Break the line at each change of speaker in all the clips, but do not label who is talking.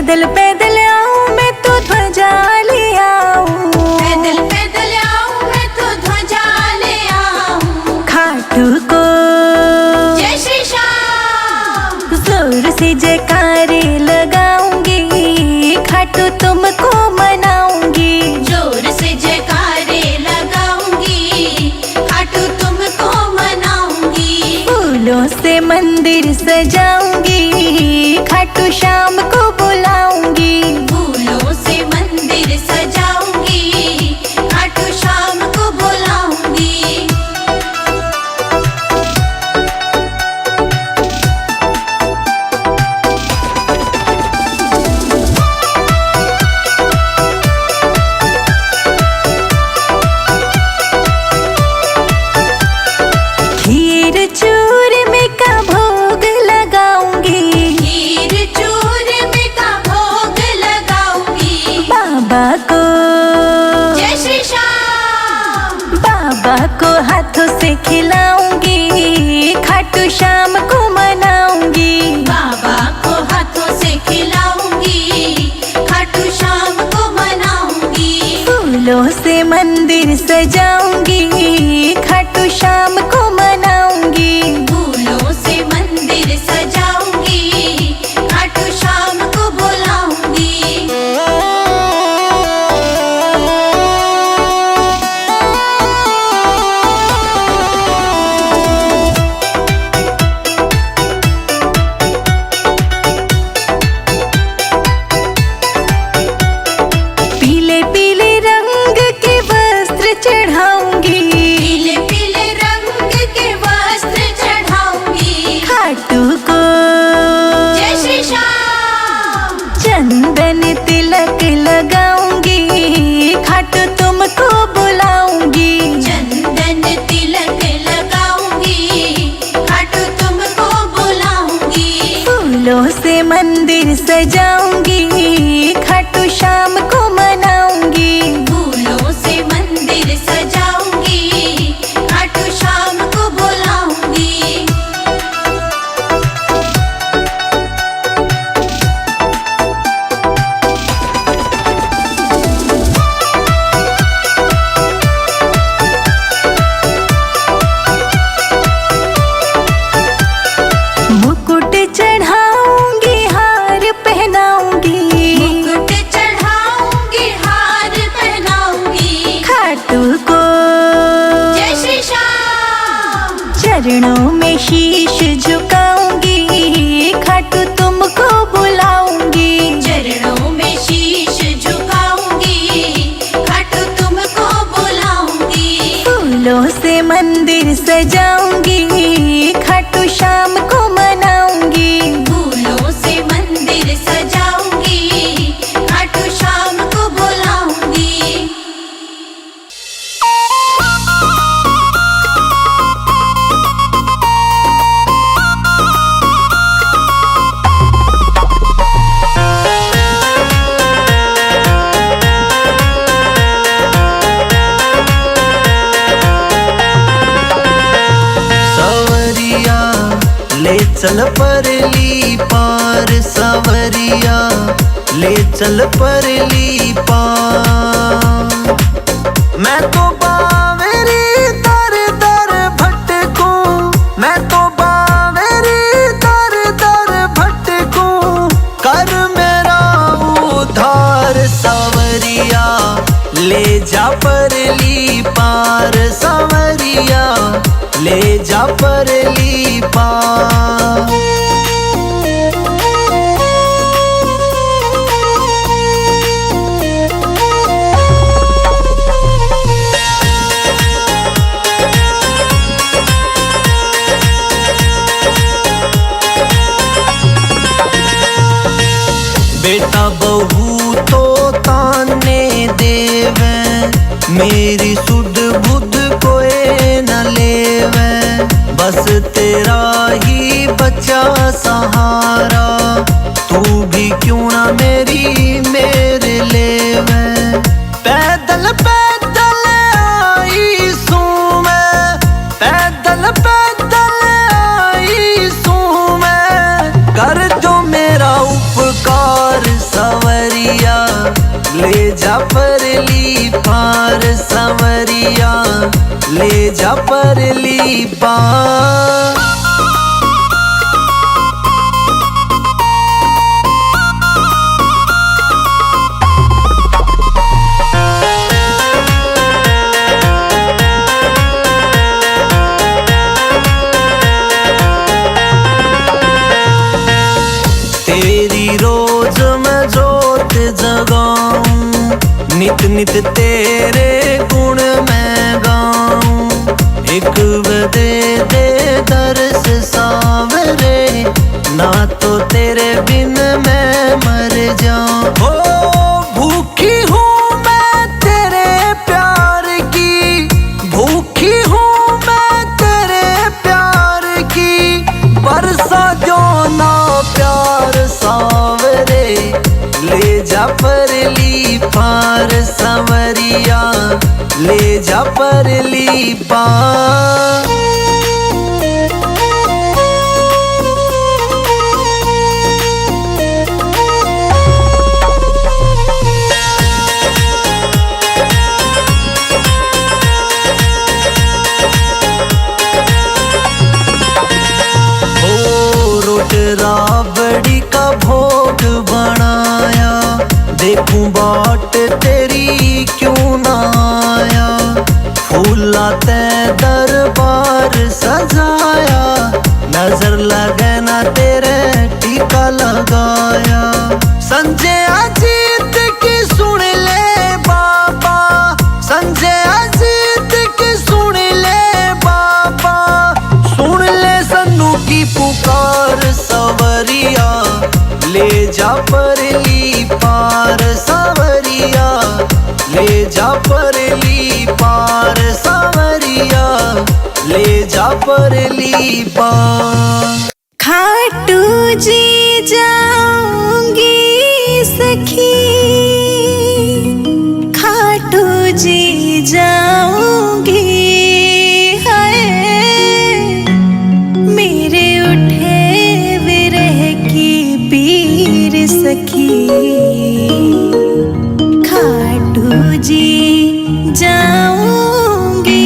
पैदल पैदल आऊं मैं तो ध्वजा ले आऊं,
पैदल पैदल आऊं मैं तो ध्वजा ले आऊं।
खाटू को
जय श्री श्याम,
जोर से जयकारे लगाऊंगी, खाटू तुमको मनाऊंगी।
जोर से जयकारे लगाऊंगी, खाटू तुमको मनाऊंगी।
फूलों से मंदिर सजाऊंगी, खाटू श्याम को बुलाऊंगी।
फूलों से मंदिर सजाऊंगी, खाटू श्याम को बुलाऊंगी।
खीर चूरमे का भोग लगाऊंगी,
खीर चूरमे का भोग लगाऊंगी।
बाबा को
जय श्री श्याम,
बाबा को हाथों से खिलाऊंगी, खाटू श्याम को मनाऊंगी।
बाबा को हाथों से खिलाऊंगी, खाटू श्याम को मनाऊंगी।
फूलों से मंदिर सजाऊंगी, खाटू श्याम को मनाऊंगी।
फूलों से मंदिर सजाऊंगी, खाटू श्याम को बुलाऊंगी।
पीले पीले रंग के वस्त्र चढ़ाऊंगी,
पीले पीले रंग के वस्त्र चढ़ाऊंगी।
खाटू को
जय श्री श्याम,
चंदन तिलक लगाऊंगी, खाटू तुमको बुलाऊंगी।
चंदन तिलक लगाऊंगी, खाटू तुमको बुलाऊंगी।
फूलों से मंदिर सजाऊंगी, खाटू श्याम को मनाऊंगी।
फूलों से मंदिर सजाऊंगी, खाटू श्याम को बुलाऊंगी।
मुकुट चढ़ाऊंगी, हार पहनाऊंगी,
मुकुट चढ़ाऊंगी, हार पहनाऊंगी।
खाटू को
जय श्री श्याम,
चरणों में शीश झुकाऊंगी, खाटू तुमको बुलाऊंगी।
चरणों में शीश झुकाऊंगी, खाटू तुमको बुलाऊंगी।
फूलों से मंदिर सजाऊंगी, खाटू श्याम को मनाऊंगी।
फूलों से मंदिर सजाऊंगी, खाटू श्याम को बुलाऊंगी।
सवरिया ले चल परली पार, सवरिया ले चल परली पार। मैं तो बावेरी दर दर भटकूं, मैं तो बावेरी दर दर भटकूं, कर मेरा उद्धार। सवरिया ले जा परली पार, सवरिया ले जा परली पार। बेटा बहू तो ताने देवे, मेरी सुध बुध कोई न लेवे। बस तेरा ही बच्चा सहारा, तू भी क्यों ना मेरे लेवे। पैदल पैदल आई सू मैं, पैदल पैदल आई सू मैं, कर जो मेरा उपकार। ले जा परली पार संवरिया, ले जा परली पार। तेरी रोज मैं जोत जगाऊं, नित नित तेरे गुण मैं गाऊं। एक दे दे दर्श सावरे, ना तो तेरे बिन मैं मर जाऊं। ओ भूखी हूँ मैं तेरे प्यार की, भूखी हूँ मैं तेरे प्यार की। बरसा जो ना प्यार सावरे, ले जा परली पार संवरिया, ले जा परली पार। राबड़ी का भोग बनाया, देखूं बाट तेरी क्यों ना आया। फूला ते दरबार सजाया, नजर लगे ना तेरे टीका लगाया। संजय अजीत की सुन ले बाबा, संजय अजीत की सुन ले बाबा। सुन ले सन्नू की पुकार सवरिया, ले जा परली पार सवरिया, ले जा परली पार सवरिया, ले जा परली पार।
खाटू जी जाऊंगी सखी, खाटू जी जाऊंगी। हाय मेरे उठे विरह की पीर सखी, खाटू जी जाऊंगी।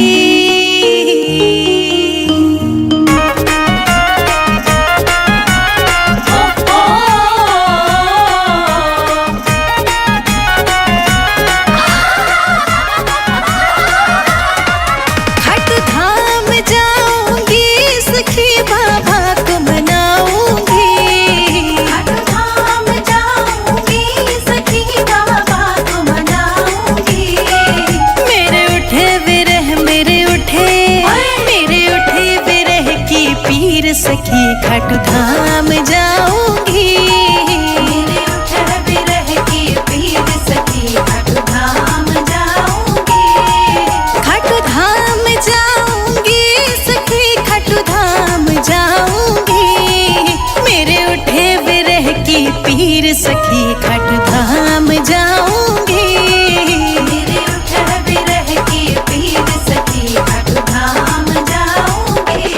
सखी खाटू धाम जाऊंगी,
मेरे उठे विरह की पीर सखी खाटू धाम जाऊंगी।
खाटू धाम जाऊंगी सखी, खाटू धाम जाऊंगी। मेरे उठे विरह की पीर सखी खाटू धाम जाऊंगी,
मेरे उठे विरह की पीर सखी खाटू धाम जाऊंगी।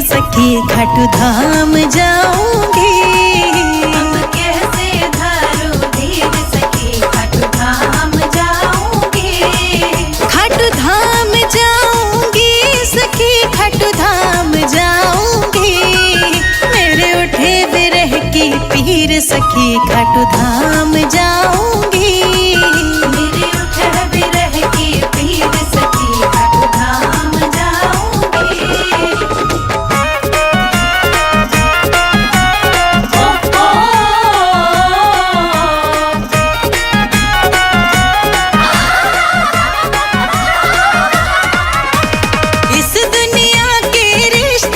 सखी खाटू धाम जाऊंगी,
अब कैसे धारू धीर सखी खाटू धाम जाऊंगी।
खाटू धाम जाऊंगी सखी, खाटू धाम जाऊंगी। मेरे उठे विरह की पीर सखी खाटू धाम जाऊंगी,
मेरे उठे विरह की पीर सखी खाटू धाम जाऊंगी।
इस दुनिया के रिश्ते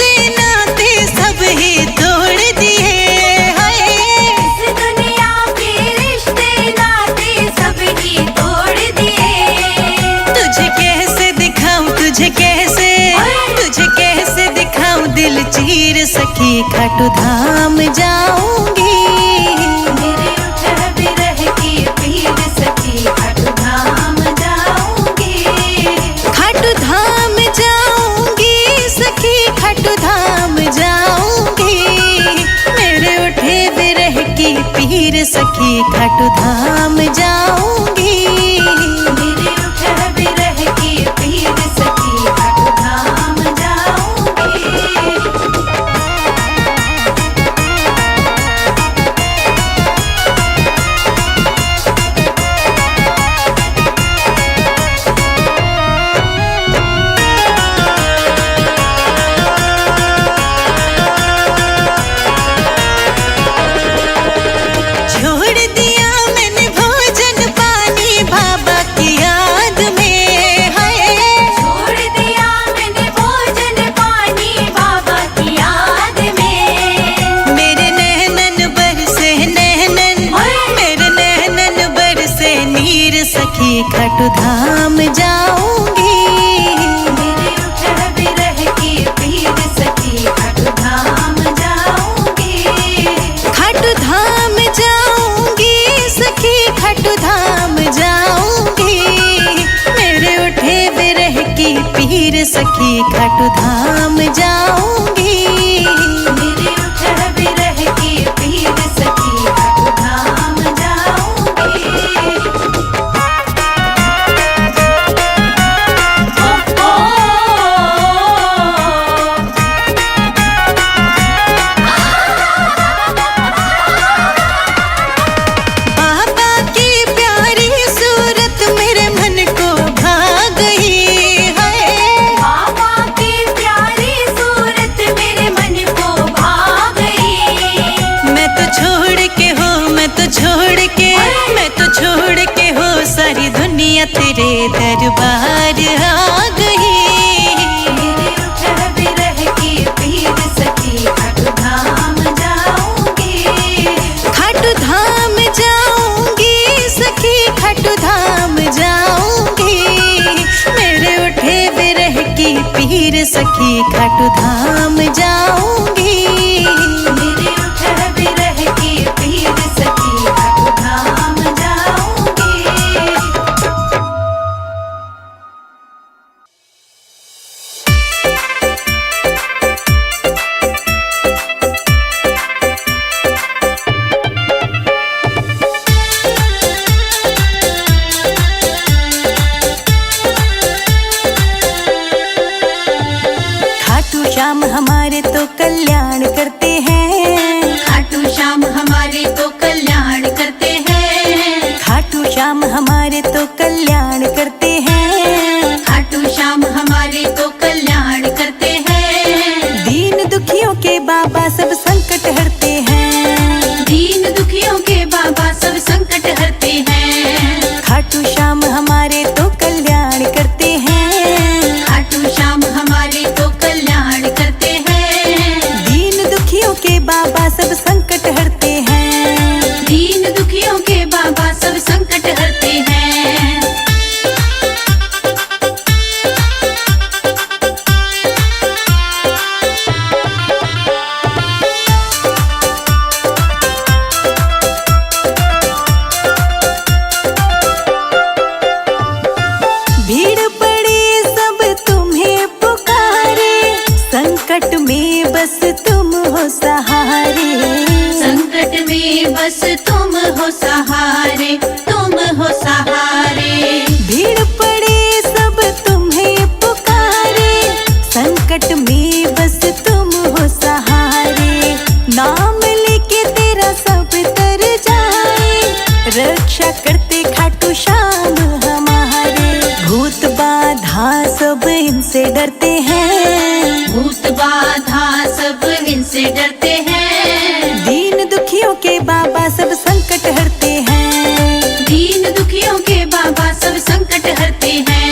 पीर सखी खाटू धाम जाऊंगी।
मेरे उठह बिरह की पीर सखी खाटू धाम जाऊंगी।
खाटू धाम जाऊंगी सखी खाटू धाम जाऊंगी। मेरे उठे बिरह की पीर सखी खाटू धाम जाऊंगी।
मेरे उठह बिरह की पीर सखी खाटू धाम जाऊंगी।
छोड़ दिया मैंने भोजन पानी बाबा की याद में है।
छोड़ दिया मैंने भोजन पानी बाबा की याद में।
मेरे नैनन बरसे नैनन मेरे नैनन बरसे नीर सखी खाटू धाम जाऊंगी।
मेरे उठह बिरह की पीर सखी खाटू धाम जाऊंगी।
खाटू धाम जाऊंगी सखी खाटू धाम जाऊंगी। मेरे उठे बिरह की पीर सखी खाटू धाम जाऊंगी।
मेरे उठह बिरह की पीर सखी खाटू धाम जाऊंगी।
बाबा की प्यारी सूरत मेरे मन को भा गई है।
बाबा की प्यारी सूरत मेरे मन को भा गई।
मैं तो छोड़ के हो मैं तो छोड़ के मैं तो छोड़ के हो सारी दुनिया तेरे दरबार आ गई।
मेरे उठह बिरह की पीर सखी खाटू धाम जाऊंगी।
खाटू धाम जाऊंगी सखी खाटू धाम जाऊंगी। मेरे उठे बिरह की पीर सखी खाटू धाम जाऊंगी।
मेरे उठह बिरह की पीर सखी खाटू धाम जाऊंगी।
खाटू श्याम हमारे तो कल्याण करते हैं।
खाटू श्याम हमारे तो कल्याण करते हैं।
खाटू श्याम हमारे तो कल्याण करते हैं।
खाटू श्याम हमारे तो कल्याण करते हैं।
दीन दुखियों के बाबा सब संकट हरते हैं।
दीन दुखियों के बाबा सब संकट हरते हैं।
खाटू श्याम हमारे तो कल्याण करते हैं।
खाटू श्याम हमारे तो कल्याण करते हैं।
दीन दुखियों के बाबा सब संकट हरते हैं।
दीन दुखियों के बाबा सब संकट हरते हैं।
भीड़ पड़ी सब तुम्हें पुकारे। संकट में बस तुम हो सहारे।
संकट में बस तुम हो सहारे। तुम हो सहारे।
भीड़ पड़ी सब तुम्हें पुकारे। संकट में बस तुम हो सहारे। नाम लेके तेरा सब तर जाए। रक्षा करते खाटू श्याम हमारे। भूत बाधा सब इनसे डरते हैं।
भूत बाधा सब इनसे डरते हैं।
दीन दुखियों के बाबा सब संकट हरते हैं।
दीन दुखियों के बाबा सब संकट हरते हैं।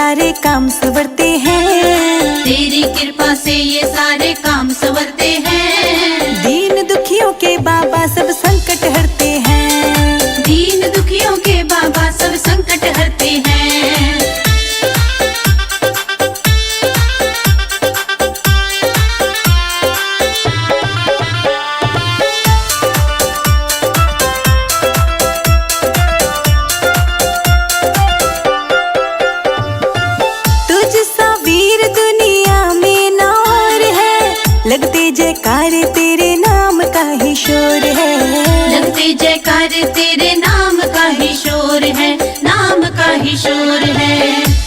सारे काम संवरते हैं,
तेरी कृपा से ये सारे काम संवरते हैं।
दीन दुखियों के बाबा सब संकट हरते हैं,
दीन दुखियों के बाबा सब संकट हरते हैं।
लगते जयकार तेरे नाम का ही शोर है,
लगते जयकार तेरे नाम का ही शोर है, नाम का ही शोर है।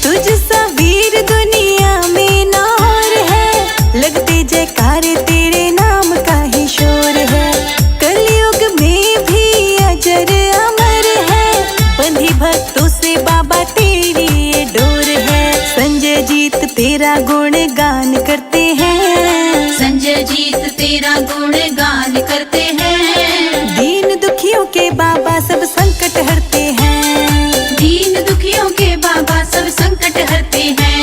तुझ सा वीर दुनिया में ना और है, लगते जयकार तेरे नाम का ही शोर है। कलयुग में भी अजर अमर है, बंधी भक्तों से बाबा तेरी ये डोर है। संजय जीत तेरा गुण गान करते हैं,
संजय जीत तेरा गुण गान करते हैं।
दीन दुखियों के बाबा सब संकट हरते हैं,
दीन दुखियों के बाबा सब संकट हरते हैं।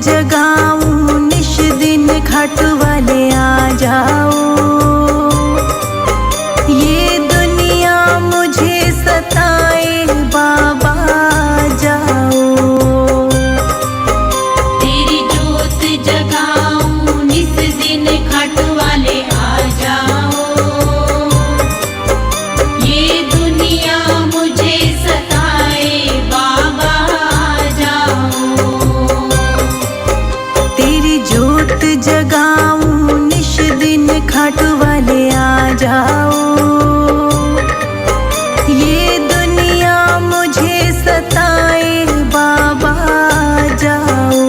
जगाऊं निश दिन घाट वाले आ जाओ, ये दुनिया मुझे सताए बाबा जाओ।
तेरी जोत जगाऊं निस दिन घाट वाले आ जाओ, ये दुनिया मुझे सताए बाबा जाओ।
जोत जगाऊं निश दिन घाट वाले आ जाओ, ये दुनिया मुझे सताए बाबा जाओ।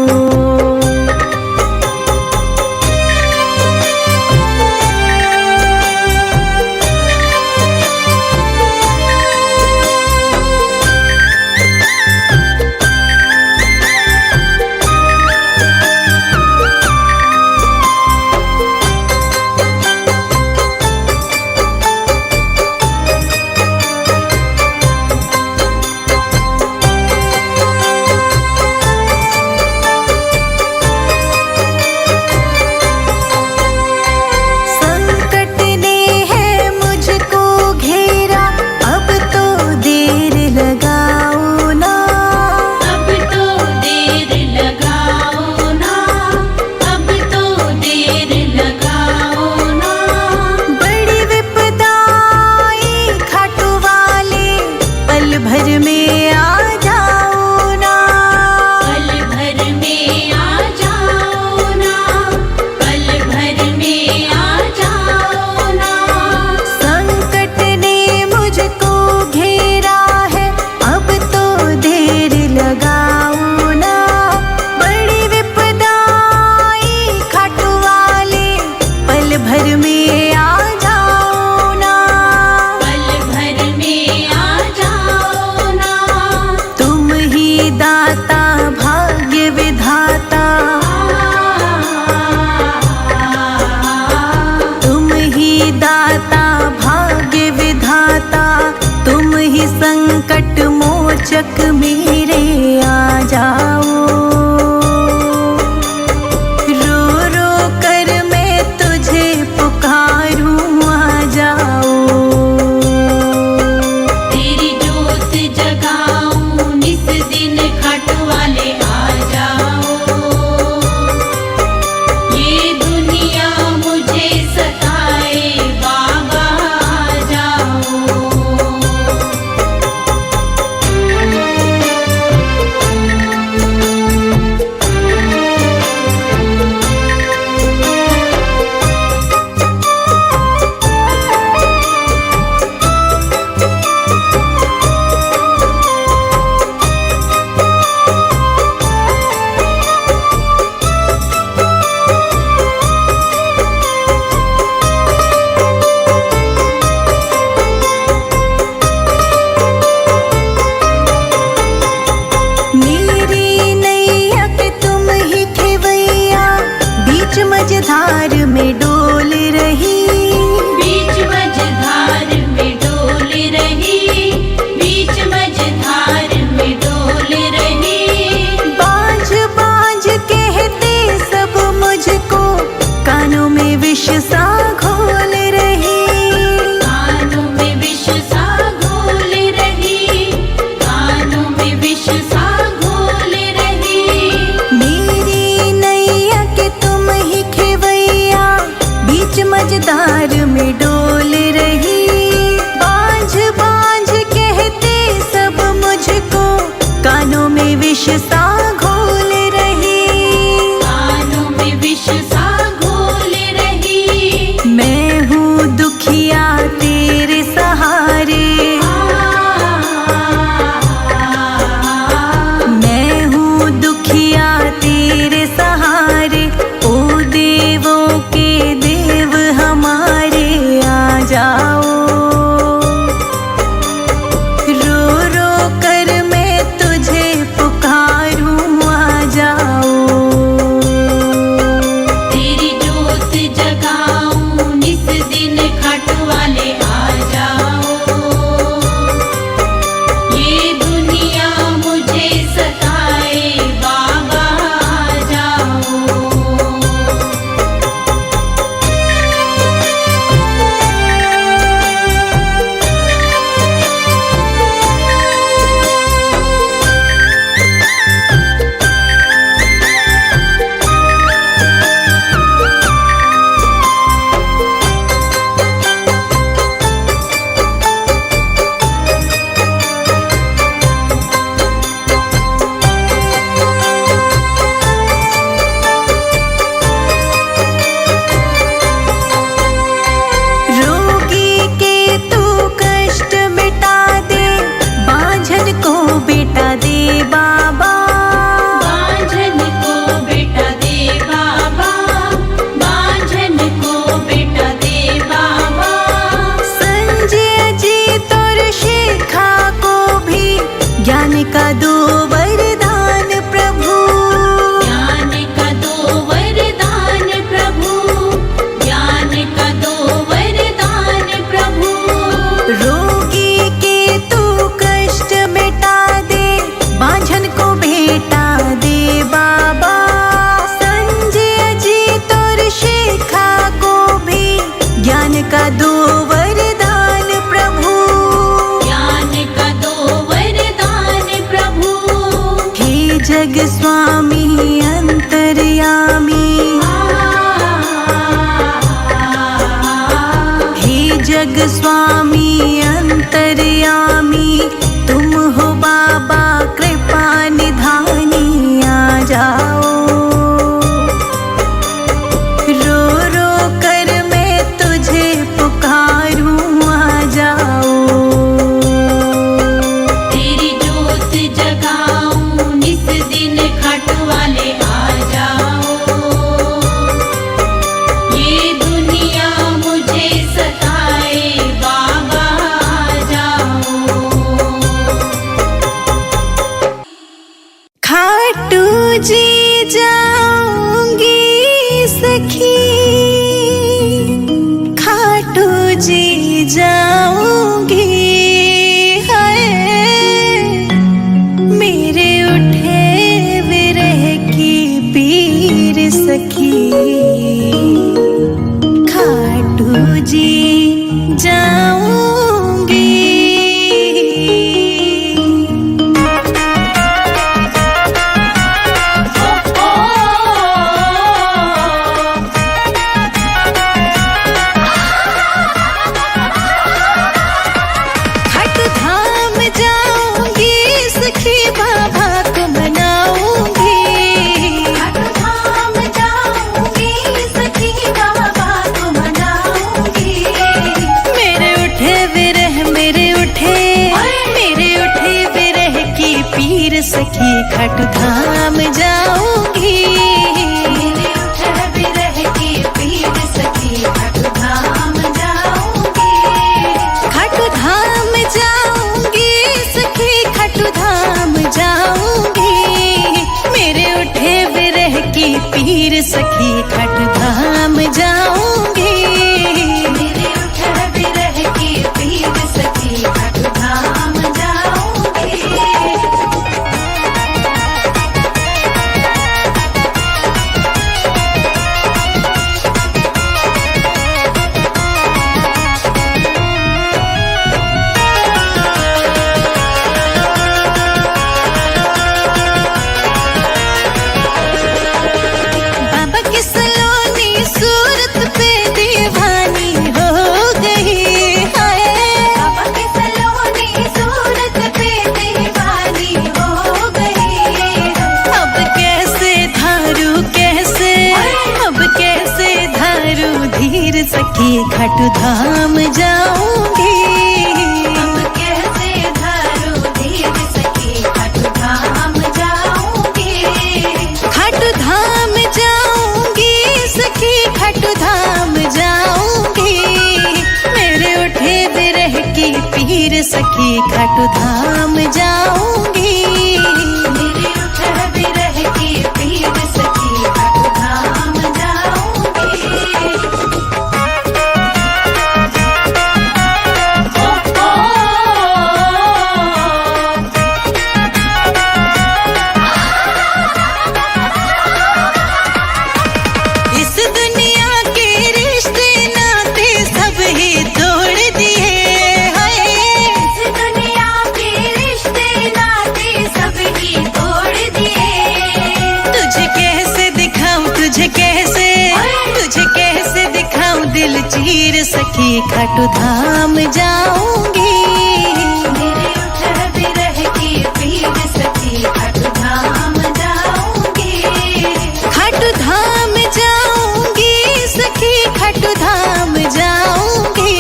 संकट मोचक मेरे आ जाओ, रो रो कर मैं तुझे पुकारूं आ जाओ।
तेरी जोत जगाऊं निस दिन घाट वाले आ जाओ, ये दुनिया मुझे सताए बाबा आ जाओ।
जग स्वामी अंतर्यामी, हे जग स्वामी अंतर्यामी, तुम हो बाबा कृपा निधानी, आ जाओ। रो रो कर मैं तुझे पुकारूं, आ जाओ।
तेरी जोत जगाऊं निस दिन, खट वाले आ जाओ। ये दुनिया मुझे सताए, बाबा आ जाओ।
खाटू जी जाऊंगी सखी, खाटू जी जाऊंगी, हाय मेरे उठे विरह की पीर सखी, खाटू जी जाऊंगी। खट धाम जाऊंगी सखी, बाबा को मनाऊंगी।
खट धाम जाऊंगी सखी, बाबा को मनाऊंगी।
मेरे उठे विरह, मेरे उठे विरह की पीर सखी, खट धाम जाऊंगी।
मेरे उठे विरह की पीर सखी, खट धाम जाऊंगी।
खट धाम जाऊंगी सखी, खट धाम जाऊंगी। मेरे उठे विरह की पीर सखी, खट धाम जाऊंगी।
मेरे उठे विरह की पीर सखी, खट धाम जाऊंगी।
बाबा की सलोनी सूरत पे दीवानी हो गई, हाय
बाबा की सलोनी सूरत पे दीवानी हो गई।
अब कैसे धारू, कैसे अब कैसे धारू धीर सखी, खट धाम जाऊंगी।
अब कैसे धारू धीर सखी, खट धाम जाऊंगी।
खट धाम जाऊंगी सखी, खट धाम जाऊंगी। मेरे उठे विरह की पीर सखी, खट धाम जाऊंगी।
मेरे उठे विरह की पीर सखी, खट धाम जाऊंगी।
इस दुनिया के रिश्ते नाते सब ही तोड़ दिए, हाय
इस दुनिया के रिश्ते नाते सब ही तोड़ दिए।
तुझे कैसे दिखाऊं, तुझे कैसे दिखाऊं दिल चीर सखी, खट धाम जाऊंगी।
मेरे उठे विरह की पीर सखी, खट धाम जाऊंगी।
खट धाम जाऊंगी सखी, खट धाम जाऊंगी।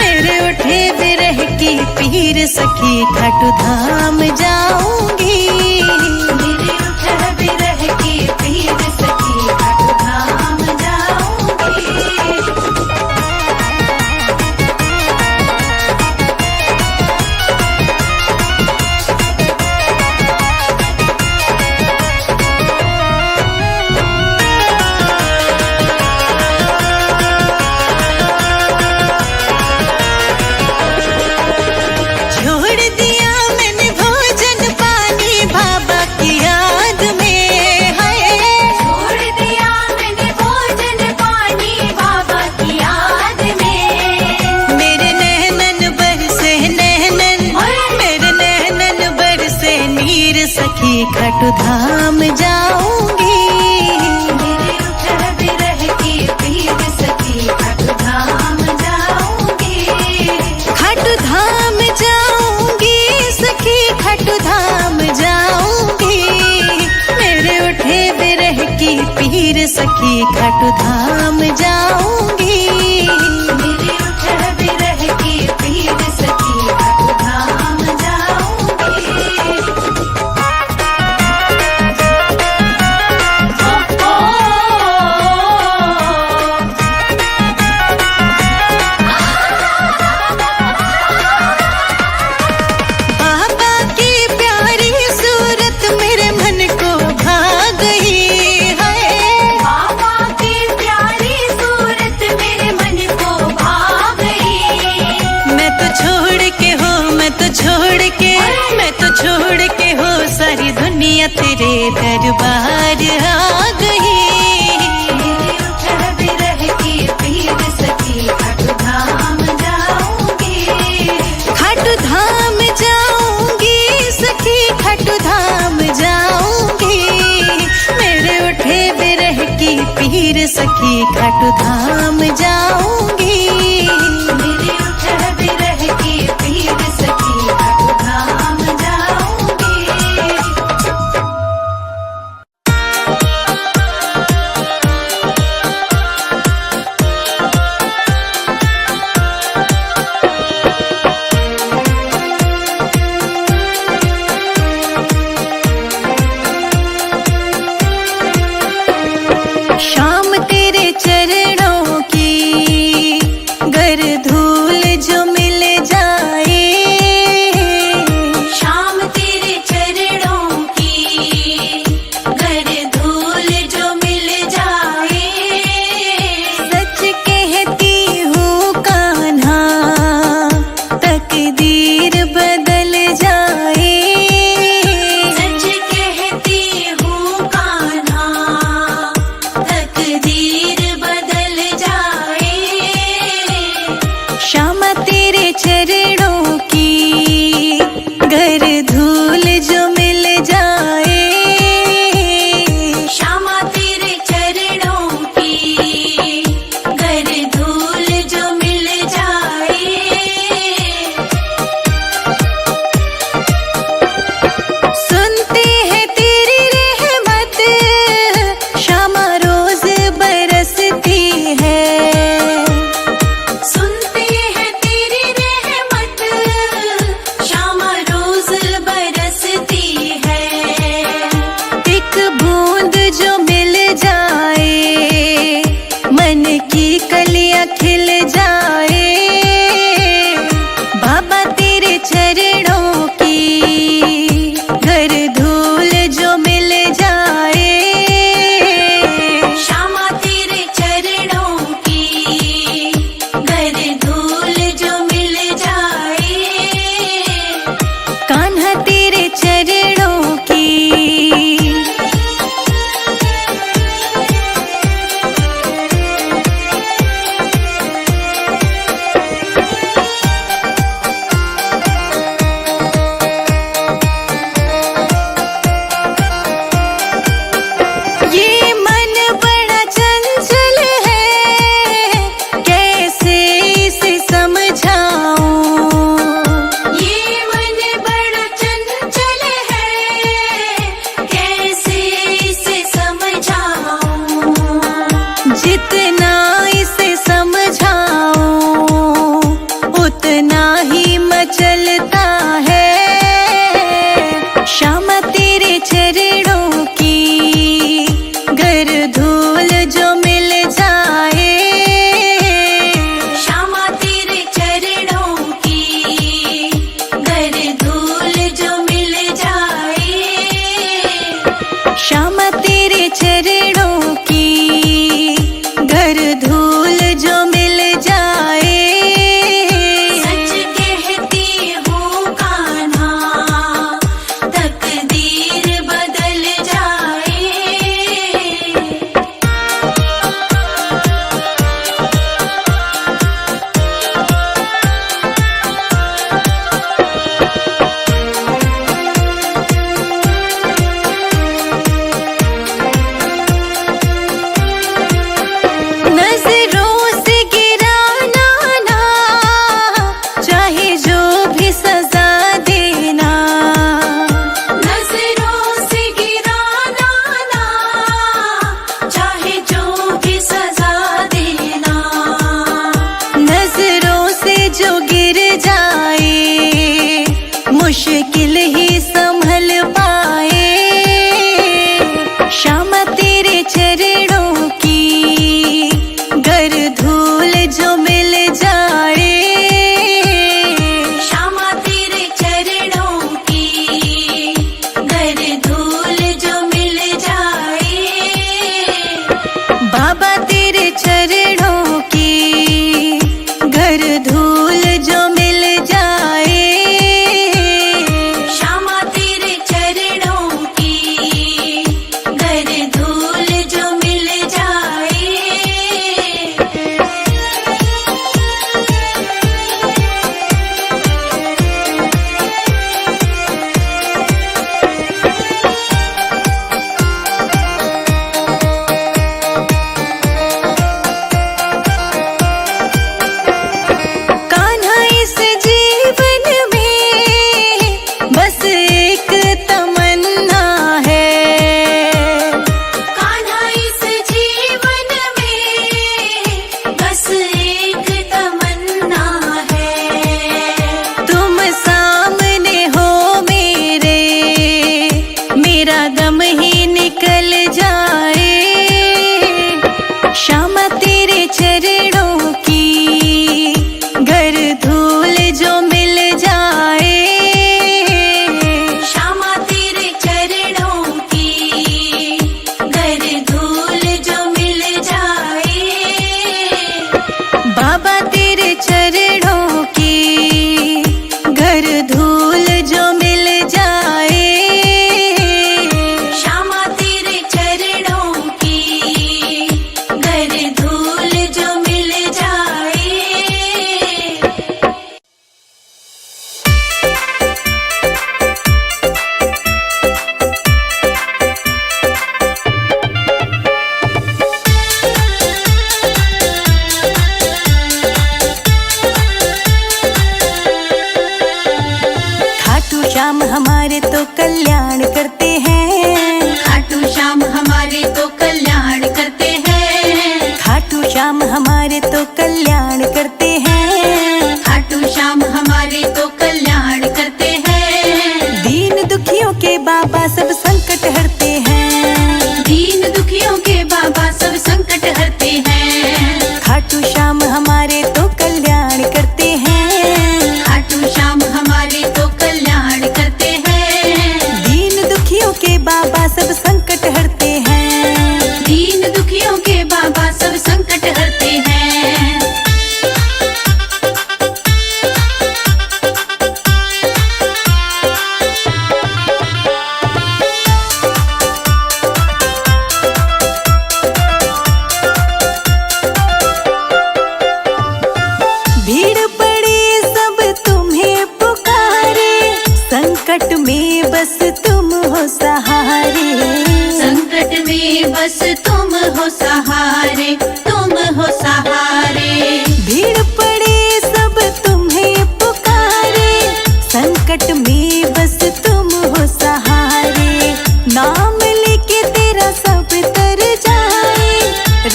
मेरे उठे विरह की पीर सखी, खट धाम जाऊंगी।
मेरे उठे विरह की पीर सखी, खट धाम जाऊंगी।
छोड़ दिया मैंने भोजन पानी, सखी खाटू धाम जाऊंगी।
मेरे उठह बिरह की पीर सखी खाटू धाम जाऊंगी।
खाटू धाम जाऊंगी सखी खाटू धाम जाऊंगी। मेरे उठे बिरह की पीर सखी खाटू धाम जाऊंगी।
मेरे उठह बिरह की पीर सखी खाटू धाम जाऊंगी।
बाबा की प्यारी सूरत मेरे मन को भा गई है।
बाबा की प्यारी सूरत मेरे मन को भा गई।
मैं तो छोड़ के हो सारी दुनिया तेरे दरबार आ गई।
मेरे उठह बिरह की पीर सखी खाटू धाम जाऊंगी।
खाटू धाम जाऊंगी सखी खाटू धाम जाऊंगी। मेरे उठे बिरह की पीर सखी खाटू धाम जाऊंगी।
मेरे उठह बिरह की पीर सखी खाटू धाम जाऊंगी।
शाम तेरे चरणों की गर धूल जो मिल जाए।
शाम तेरे चरणों की गर धूल जो मिल जाए।
सच कहती हूँ कान्हा तकदीर बदल जाए।
सच कहती हूँ कान्हा तकदीर बदल जाए।
श्यामा तेरे चरणों की गर धूल जो मिल जाए।
श्यामा तेरे चरणों की गर धूल जो मिल जाए।
सुनते हैं तेरी रहमत श्यामा रोज बरसती है।
सुनते हैं तेरी रहमत श्यामा रोज बरसती है।
एक बूंद जो मिल जाए मन की कलियां खिल जाए। बाबा तेरे चरणों की गर धूल जो मिल जाए।
श्यामा तेरे चरणों की गर धूल जो मिल जाए।
कान्हा तेरे चरणों की ये मन बड़ा चंचल है कैसे इसे समझाऊं।
ये मन बड़ा चंचल है कैसे इसे समझाऊं।
जितना इसे समझाऊं उतना ही मचलता है। श्यामा तेरे चरणों की गर धूल जो मिल जाए।
श्यामा तेरे चरणों की गर धूल जो मिल जाए।
श्यामा तेरे चरणों की गर धूल जो मिल जाए।
सच कहती हूँ
फिर जाए, मुश्किल ही संभल पाए। श्यामा तेरे चरणों की गर धूल जो मिल जाए,
श्यामा तेरे चरणों की गर धूल जो मिल जाए।
बाबा तेरे चरणों की गर धूल जो मिल जाए,
श्यामा तेरे चरणों की गर धूल जो मिल जाए।
कान्हा इस जीवन में बस एक तमन्ना है,
कान्हा इस जीवन में बस एक तमन्ना है।
तुम सामने हो मेरे, मेरा गम ही निकल जाए। श्यामा तेरे चरणों की गर धूल जो मिल जाए,
श्यामा तेरे चरणों की गर धूल जो मिल जाए।
बाबा तेरे चरणों की गर धूल जो मिल जाए,
श्यामा तेरे चरणों की गर धूल जो मिल जाए।
खाटू श्याम हमारे तो कल्याण करते हैं,
खाटू श्याम हमारे तो कल्याण करते हैं,
खाटू श्याम हमारे तो कल्याण करते हैं।
खाटू श्याम हमारे तो कल्याण करते हैं।
दीन दुखियों के बाबा सब संकट हरते हैं,
दीन दुखियों के बाबा सब संकट हरते हैं।
खाटू श्याम हमारे तो कल्याण करते हैं,
खाटू श्याम हमारे तो कल्याण करते हैं।
दीन दुखियों के बाबा सब संकट हरते हैं,
दीन दुखियों के बाबा सब संकट हरते हैं।
भीड़ पड़ी सब तुम्हें पुकारे, संकट में बस तुम हो सहारे,
संकट में बस तुम हो सहारे, तुम हो सहारे।
भीड़ पड़ी सब तुम्हें पुकारे, संकट में बस तुम हो सहारे। नाम लेके तेरा सब तर जाए,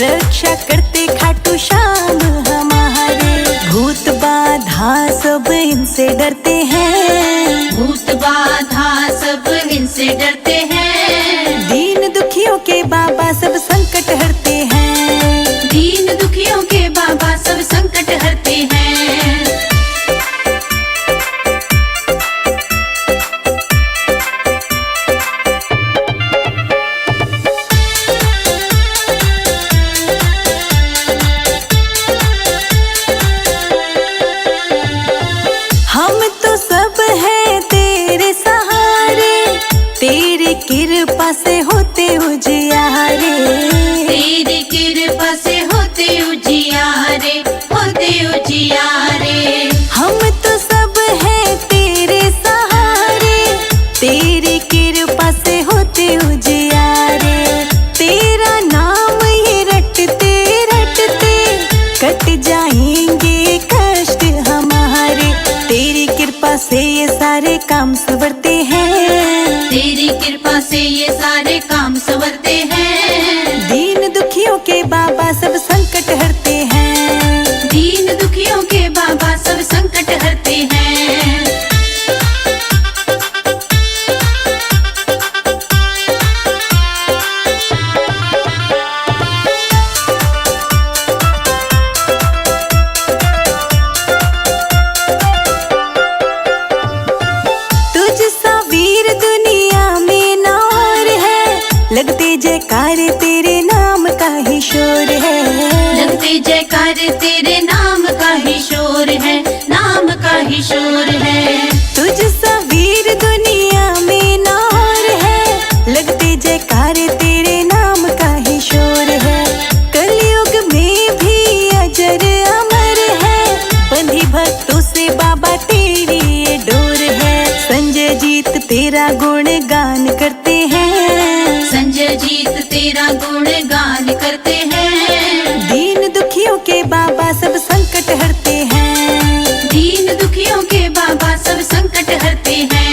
रक्षा करते खाटू श्याम हमारे। भूत बाधा सब इनसे डरते हैं,
भूत बाधा सब इनसे डरते हैं।
दीन दुखियों के बाबा सब संकट हरते हैं,
दीन दुखियों के बाबा सब संकट हरते हैं।
हम तो सब हैं तेरे सहारे, तेरी कृपा से होते उजियारे।
तेरी कृपा से होते उजियारे, होते उजियारे।
हम तो सब हैं तेरे सहारे, तेरी कृपा से होते उजियारे। तेरा नाम ये रटते रटते कट जाएंगे कष्ट हमारे। तेरी कृपा से ये सारे काम संवरते हैं,
तेरी कृपा से ये सारे काम संवरते हैं।
दीन दुखियों के बाबा सब संकट हरते हैं,
दीन दुखियों के बाबा सब संकट हरते करते हैं।
तुझसा वीर दुनिया में ना और है, लगते जयकार तेरे नाम का ही शोर है।
लगते जयकार तेरे नाम का ही शोर है, नाम का ही शोर है।
तुझसा वीर दुनिया में ना और है, लगते जयकार तेरे नाम का ही शोर है। कलयुग में भी अजर अमर है, बंधी भक्तों से बाबा तेरी ये डोर है। संजय जीत तेरा गुणगान करते हैं,
संजय जीत तेरा गुणगान करते हैं।
दीन दुखियों के बाबा सब संकट हरते हैं।
दीन दुखियों के बाबा सब संकट हरते हैं।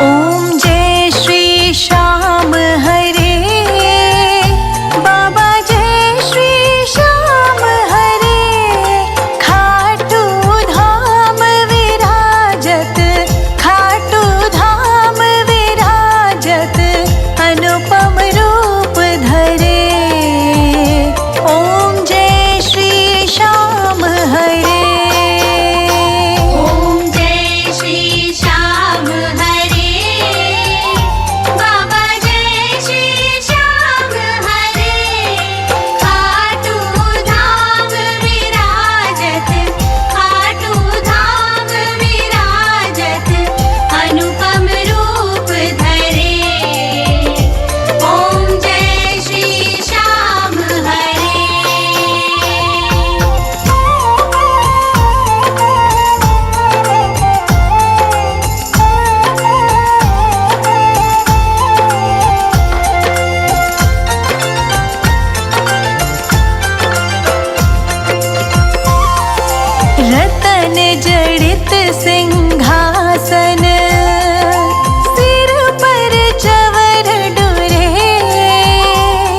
ओम जय श्री श्याम हरे, बाबा जय श्री श्याम हरे। खाटू धाम विराजत, खाटू धाम विराजत, अनुपम रूप धरे। ओम जय श्री श्याम हरे।
ओम जय श्री श्याम हरे, बाबा जय श्री श्याम हरे। खाटू धाम विराजत, खाटू धाम विराजत, अनुपम रूप धरे। ओम जय श्री श्याम हरे।
रतन जड़ित सिंहासन, सिर पर चवर डोरे।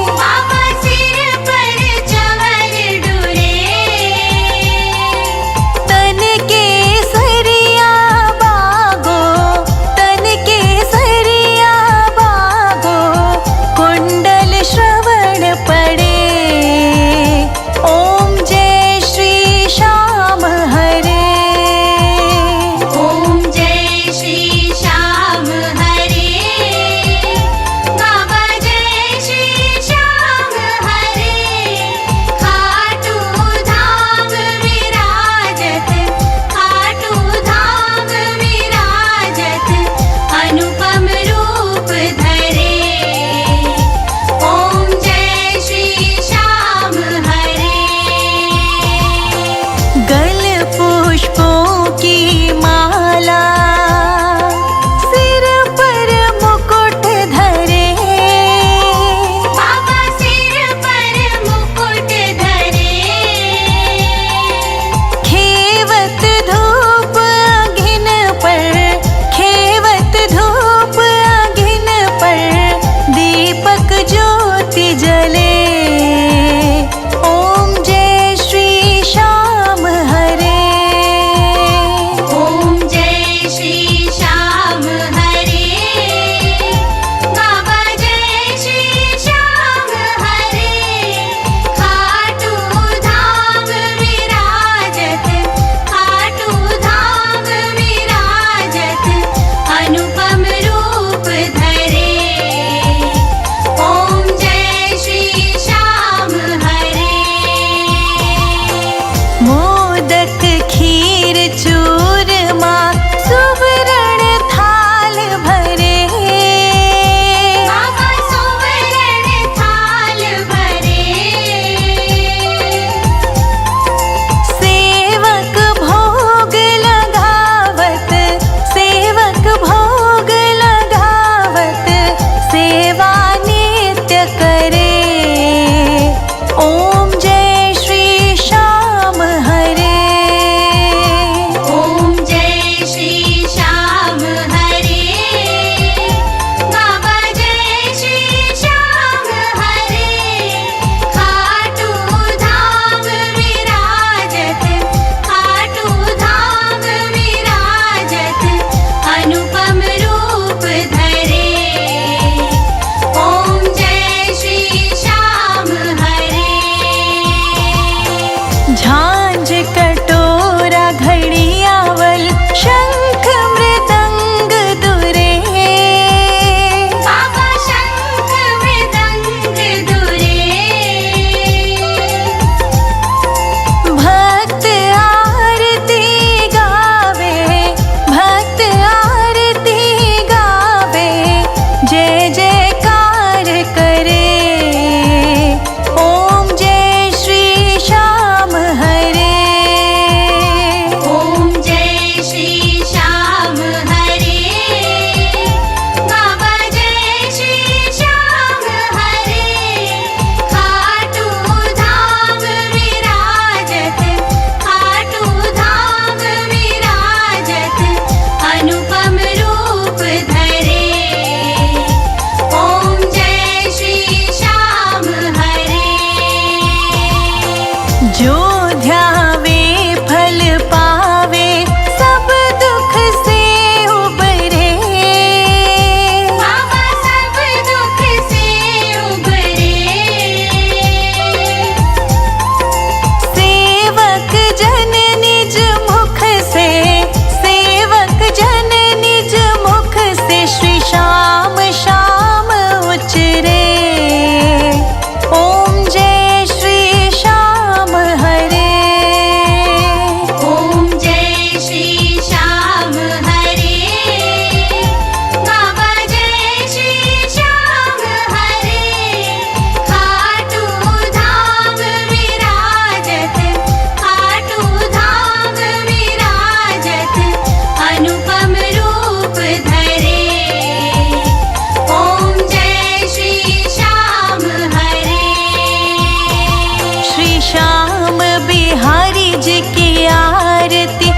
बाबा सिर पर चवर डोरे।
तन के सरिया बागो, तन के सरिया बागो, कुंडल श्रवण पड़े। ओम जय श्री श्याम हरे।
ओम जय श्री श्याम हरे, बाबा जय श्री श्याम हरे। खाटू धाम विराजत, खाटू धाम विराजत, अनुपम रूप धरे। ओम जय श्री श्याम हरे।
गल पुष्पों की माला, सिर पर मुकुट धरे।
बाबा सिर पर मुकुट धरे।
खेवत धूप अघिन पर, खेवत धूप अघिन पर, दीपक ज्योति जले। ओम जय श्री श्याम हरे।
ओम जय श्री श्याम हरे, बाबा जय श्री श्याम हरे। खाटू धाम विराजत, खाटू धाम विराजत, अनुपम रूप धरे। ओम जय श्री श्याम हरे।
मोदक खीर चूरमा, सुवर्ण थाल भरे।
बाबा सुवर्ण थाल भरे।
सेवक भोग लगावत, सेवक भोग लगावत, सेवा नित्य करे। ओम जय श्री श्याम हरे। आरती